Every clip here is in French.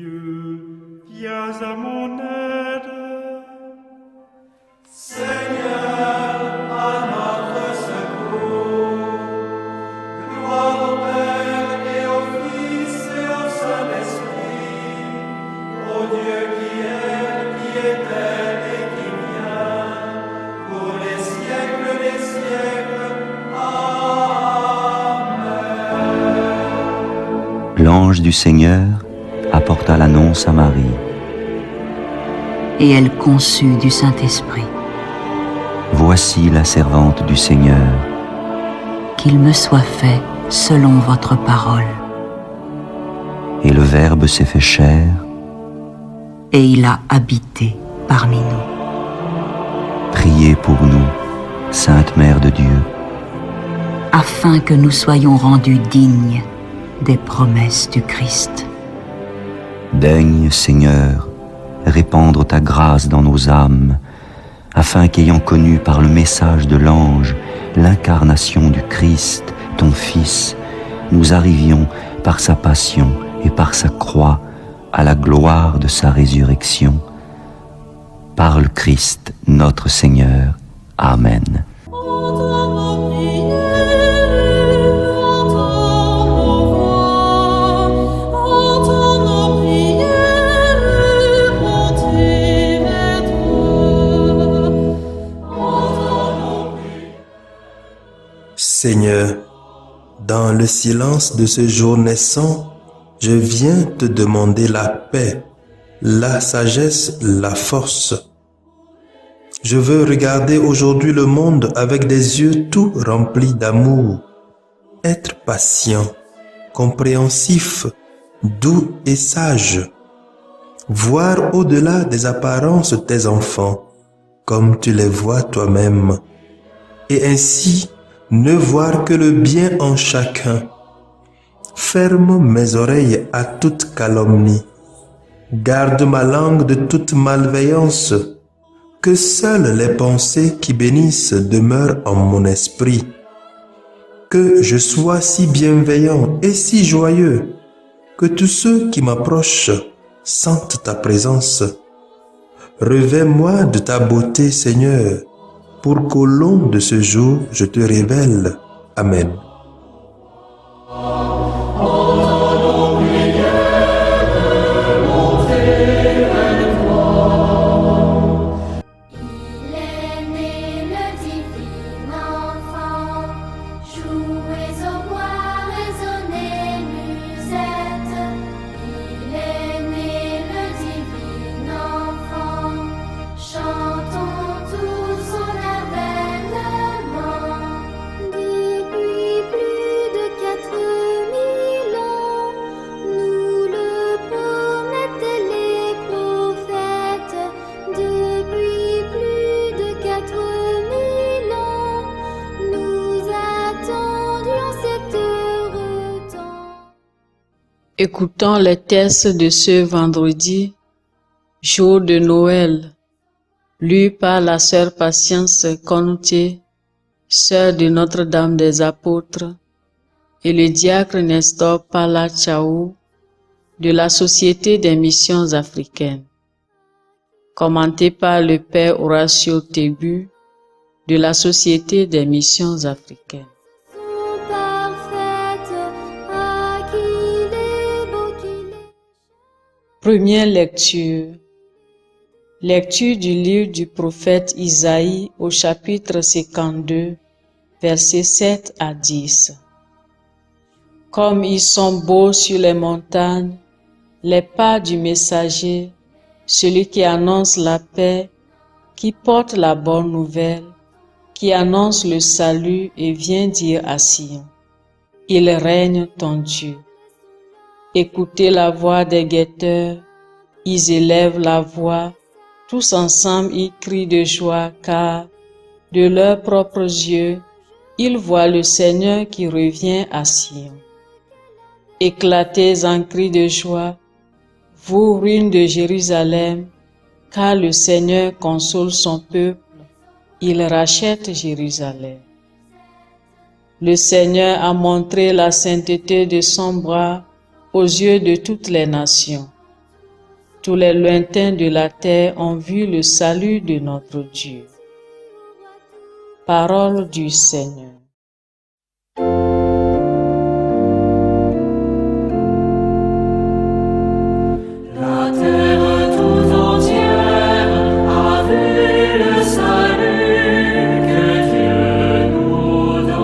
Dieu, viens à mon aide. Seigneur, à notre secours. Gloire au Père et au Fils et au Saint-Esprit, au Dieu qui était et qui vient, pour les siècles des siècles. Amen. L'ange du Seigneur apporta l'annonce à Marie. Et elle conçut du Saint-Esprit. Voici la servante du Seigneur. Qu'il me soit fait selon votre parole. Et le Verbe s'est fait chair. Et il a habité parmi nous. Priez pour nous, Sainte Mère de Dieu, Afin que nous soyons rendus dignes des promesses du Christ. Daigne, Seigneur, répandre ta grâce dans nos âmes, afin qu'ayant connu par le message de l'ange l'incarnation du Christ, ton Fils, nous arrivions par sa passion et par sa croix à la gloire de sa résurrection. Par le Christ notre Seigneur. Amen. Seigneur, dans le silence de ce jour naissant, je viens te demander la paix, la sagesse, la force. Je veux regarder aujourd'hui le monde avec des yeux tout remplis d'amour, être patient, compréhensif, doux et sage, voir au-delà des apparences tes enfants, comme tu les vois toi-même, et ainsi ne voir que le bien en chacun. Ferme mes oreilles à toute calomnie. Garde ma langue de toute malveillance. Que seules les pensées qui bénissent demeurent en mon esprit. Que je sois si bienveillant et si joyeux, que tous ceux qui m'approchent sentent ta présence. Revêts-moi de ta beauté, Seigneur, pour qu'au long de ce jour, je te révèle. Amen. Écoutons les textes de ce vendredi, jour de Noël, lu par la sœur Patience Konuté, sœur de Notre-Dame des Apôtres, et le diacre Nestor Pala-Tchaou de la Société des Missions Africaines. Commenté par le Père Horacio Tébu de la Société des Missions Africaines. Première lecture. Lecture du livre du prophète Isaïe au chapitre 52, versets 7 à 10. Comme ils sont beaux sur les montagnes, les pas du messager, celui qui annonce la paix, qui porte la bonne nouvelle, qui annonce le salut et vient dire à Sion, il règne ton Dieu. Écoutez la voix des guetteurs, ils élèvent la voix, tous ensemble ils crient de joie car, de leurs propres yeux, ils voient le Seigneur qui revient à Sion. Éclatez en cris de joie, vous ruines de Jérusalem, car le Seigneur console son peuple, il rachète Jérusalem. Le Seigneur a montré la sainteté de son bras aux yeux de toutes les nations. tous les lointains de la terre ont vu le salut de notre Dieu. Parole du Seigneur. La terre tout entière a vu le salut que Dieu nous donne.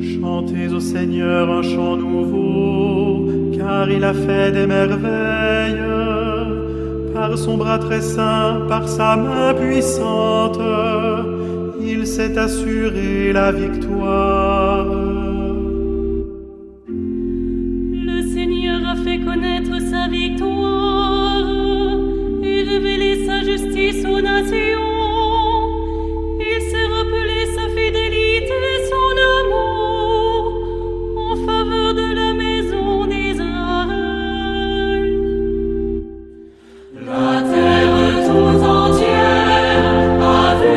Chantez au Seigneur un chant nouveau, car il a fait des merveilles. Par son bras très saint, par sa main puissante, il s'est assuré la victoire. Le Seigneur a fait connaître sa victoire et révélé sa justice aux nations. Il s'est rappelé sa fidélité et son amour en faveur de la maison d'Israël. La terre tout entière a vu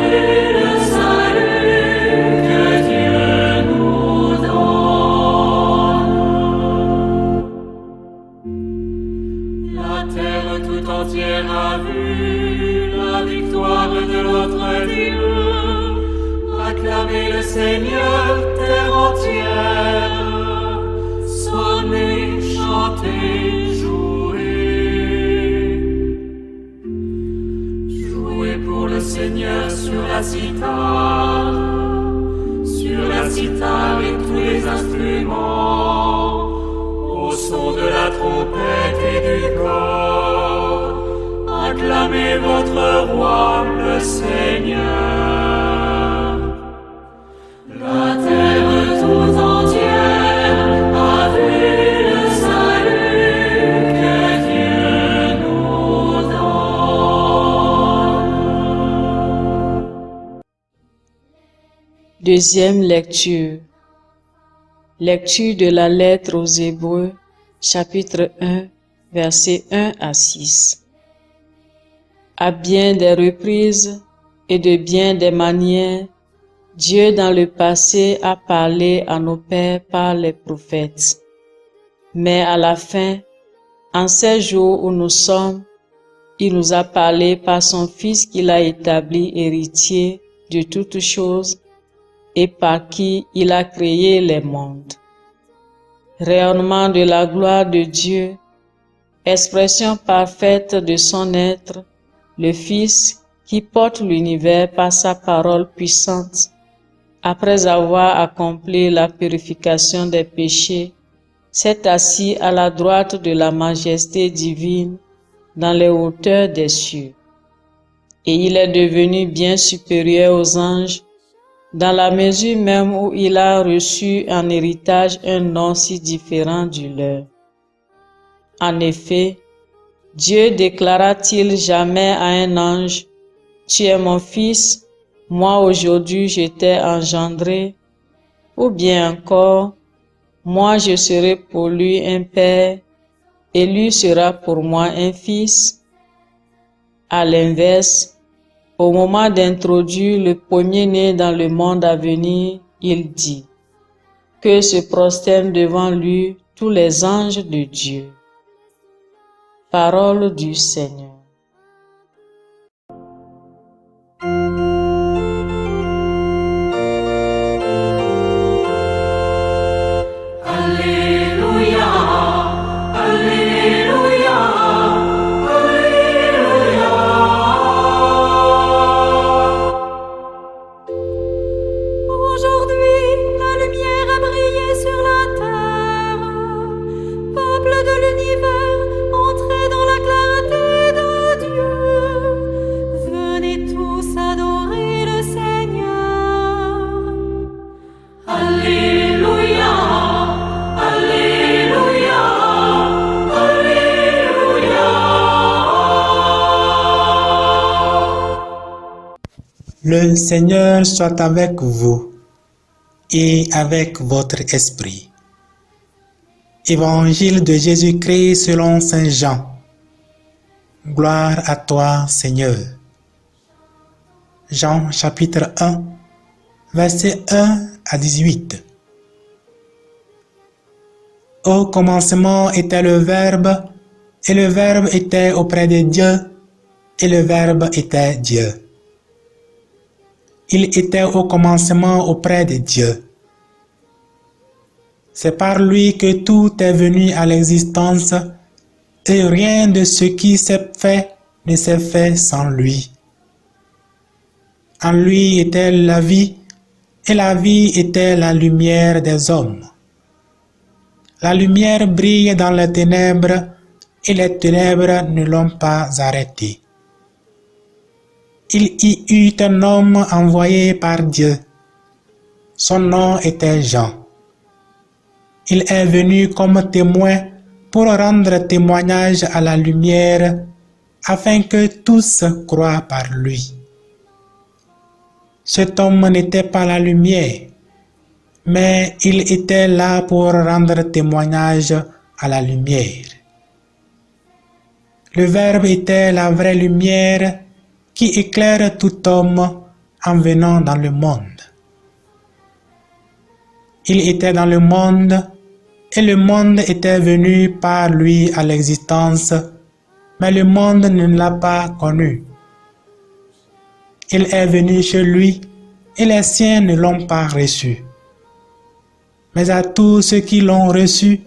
le salut que Dieu nous donne. La terre tout entière a vu la victoire de notre Dieu. Acclamez le Seigneur, terre entière. Sonnez, chantez, jouez pour le Seigneur sur la cithare et tous les instruments, au son de la trompette et du cor. Acclamez votre roi, le Seigneur. La terre tout entière a vu le salut que Dieu nous donne. Deuxième lecture. Lecture de la lettre aux Hébreux, chapitre 1, versets 1 à 6. À bien des reprises et de bien des manières, Dieu dans le passé a parlé à nos pères par les prophètes. Mais à la fin, en ces jours où nous sommes, il nous a parlé par son Fils qu'il a établi héritier de toutes choses et par qui il a créé les mondes. Rayonnement de la gloire de Dieu, expression parfaite de son être, le Fils qui porte l'univers par sa parole puissante, après avoir accompli la purification des péchés, s'est assis à la droite de la majesté divine dans les hauteurs des cieux. Et il est devenu bien supérieur aux anges, dans la mesure même où il a reçu en héritage un nom si différent du leur. En effet, Dieu déclara-t-il jamais à un ange, « Tu es mon fils, moi aujourd'hui je t'ai engendré » ou bien encore, « Moi je serai pour lui un père, et lui sera pour moi un fils » À l'inverse, au moment d'introduire le premier-né dans le monde à venir, il dit que se prosternent devant lui tous les anges de Dieu. Parole du Seigneur. Alléluia, Alléluia, Alléluia. Aujourd'hui, la lumière a brillé sur la terre. Peuple de l'univers, entrez dans la clarté de Dieu. Venez tous adorer le Seigneur. Alléluia, Alléluia, Alléluia. Le Seigneur soit avec vous et avec votre esprit. Évangile de Jésus-Christ selon Saint Jean. Gloire à toi, Seigneur. Jean chapitre 1, versets 1 à 18. Au commencement était le Verbe, et le Verbe était auprès de Dieu, et le Verbe était Dieu. Il était au commencement auprès de Dieu. C'est par lui que tout est venu à l'existence, et rien de ce qui s'est fait ne s'est fait sans lui. En lui était la vie, et la vie était la lumière des hommes. La lumière brille dans les ténèbres, et les ténèbres ne l'ont pas arrêté. Il y eut un homme envoyé par Dieu. Son nom était Jean. Il est venu comme témoin pour rendre témoignage à la lumière, afin que tous croient par lui. Cet homme n'était pas la lumière, mais il était là pour rendre témoignage à la lumière. Le Verbe était la vraie lumière qui éclaire tout homme en venant dans le monde. Il était dans le monde, et le monde était venu par lui à l'existence, mais le monde ne l'a pas connu. Il est venu chez lui, et les siens ne l'ont pas reçu. Mais à tous ceux qui l'ont reçu,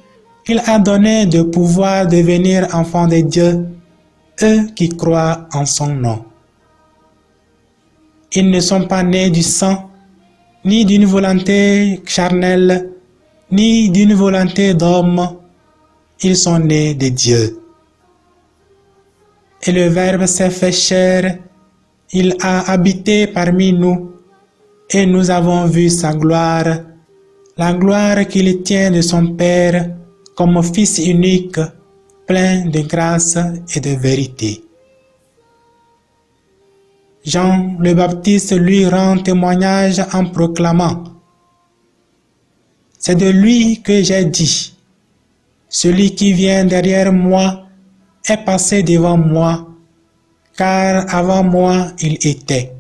il a donné de pouvoir devenir enfants de Dieu, eux qui croient en son nom. Ils ne sont pas nés du sang, ni d'une volonté charnelle, ni d'une volonté d'homme. Ils sont nés de Dieu. Et le Verbe s'est fait chair, il a habité parmi nous, et nous avons vu sa gloire, la gloire qu'il tient de son Père comme Fils unique, plein de grâce et de vérité. Jean le Baptiste lui rend témoignage en proclamant: c'est de lui que j'ai dit, celui qui vient derrière moi est passé devant moi, car avant moi il était.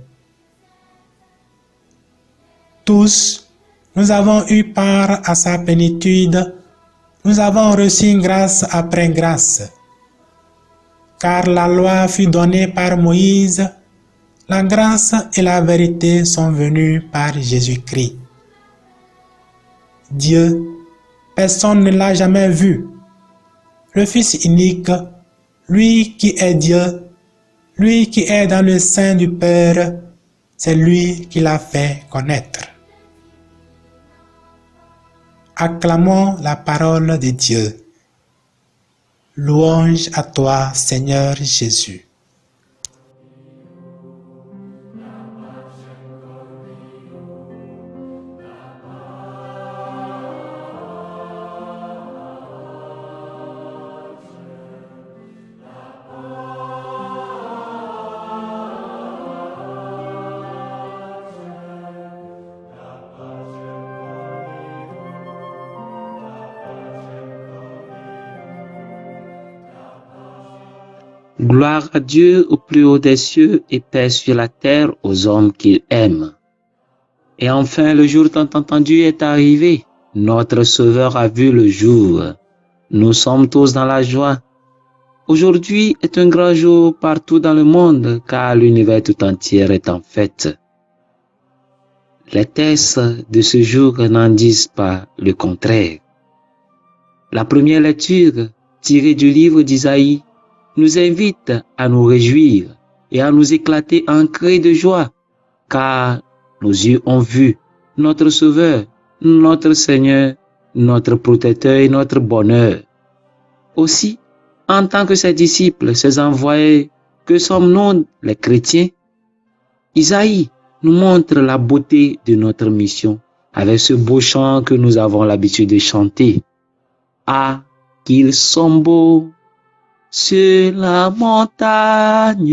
Tous, nous avons eu part à sa plénitude, nous avons reçu grâce après grâce. Car la loi fut donnée par Moïse, la grâce et la vérité sont venues par Jésus-Christ. Dieu, personne ne l'a jamais vu. Le Fils unique, lui qui est Dieu, lui qui est dans le sein du Père, c'est lui qui l'a fait connaître. Acclamons la parole de Dieu. Louange à toi, Seigneur Jésus. Gloire à Dieu au plus haut des cieux et paix sur la terre aux hommes qu'il aime. Et enfin, le jour tant entendu est arrivé. Notre Sauveur a vu le jour. Nous sommes tous dans la joie. Aujourd'hui est un grand jour partout dans le monde, car l'univers tout entier est en fête. Les textes de ce jour n'en disent pas le contraire. La première lecture, tirée du livre d'Isaïe, nous invite à nous réjouir et à nous éclater en cris de joie, car nos yeux ont vu notre Sauveur, notre Seigneur, notre protecteur et notre bonheur. Aussi, en tant que ses disciples, ses envoyés, que sommes-nous les chrétiens? Isaïe nous montre la beauté de notre mission avec ce beau chant que nous avons l'habitude de chanter. Ah, qu'ils sont beaux sur la montagne,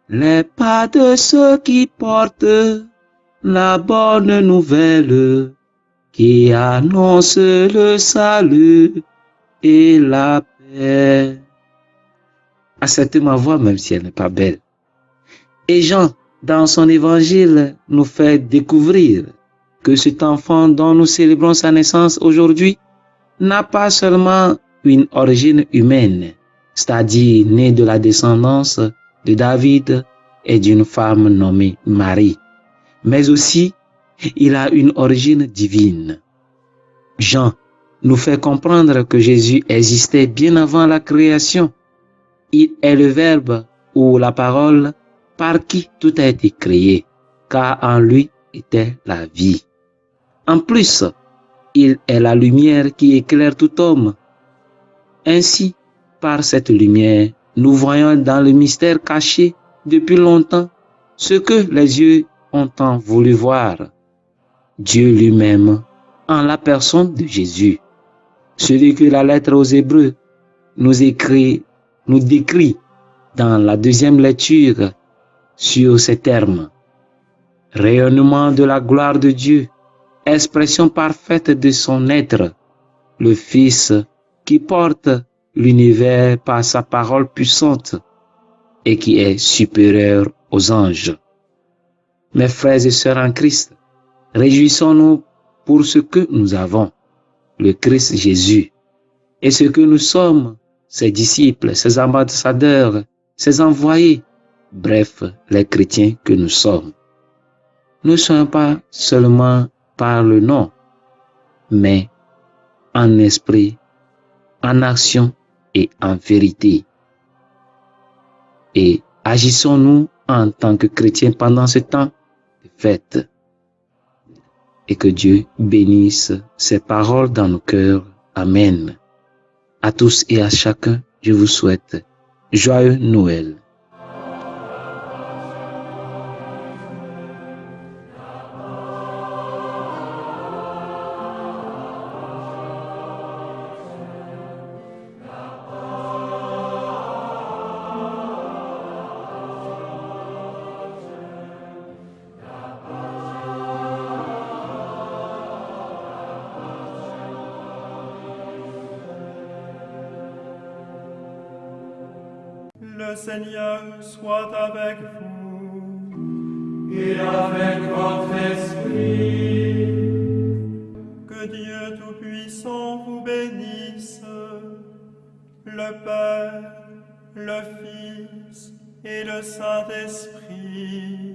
les pas de ceux qui portent la bonne nouvelle, qui annonce le salut et la paix. Acceptez ma voix même si elle n'est pas belle. Et Jean, dans son évangile, nous fait découvrir que cet enfant dont nous célébrons sa naissance aujourd'hui n'a pas seulement une origine humaine, c'est-à-dire né de la descendance de David et d'une femme nommée Marie, mais aussi il a une origine divine. Jean nous fait comprendre que Jésus existait bien avant la création. Il est le Verbe ou la parole par qui tout a été créé, car en lui était la vie. En plus, il est la lumière qui éclaire tout homme. Ainsi, par cette lumière, nous voyons dans le mystère caché depuis longtemps ce que les yeux ont tant voulu voir. Dieu lui-même, en la personne de Jésus. Celui que la lettre aux Hébreux nous décrit dans la deuxième lecture sur ces termes. Rayonnement de la gloire de Dieu, expression parfaite de son être, le Fils qui porte l'univers par sa parole puissante et qui est supérieur aux anges. Mes frères et sœurs en Christ, réjouissons-nous pour ce que nous avons, le Christ Jésus, et ce que nous sommes, ses disciples, ses ambassadeurs, ses envoyés, bref, les chrétiens que nous sommes. Nous ne sommes pas seulement par le nom, mais en esprit, en action et en vérité. Et agissons-nous en tant que chrétiens pendant ce temps de fête. Et que Dieu bénisse ces paroles dans nos cœurs. Amen. À tous et à chacun, je vous souhaite joyeux Noël. Le Seigneur soit avec vous. Et avec votre esprit. Que Dieu Tout-Puissant vous bénisse, le Père, le Fils et le Saint-Esprit.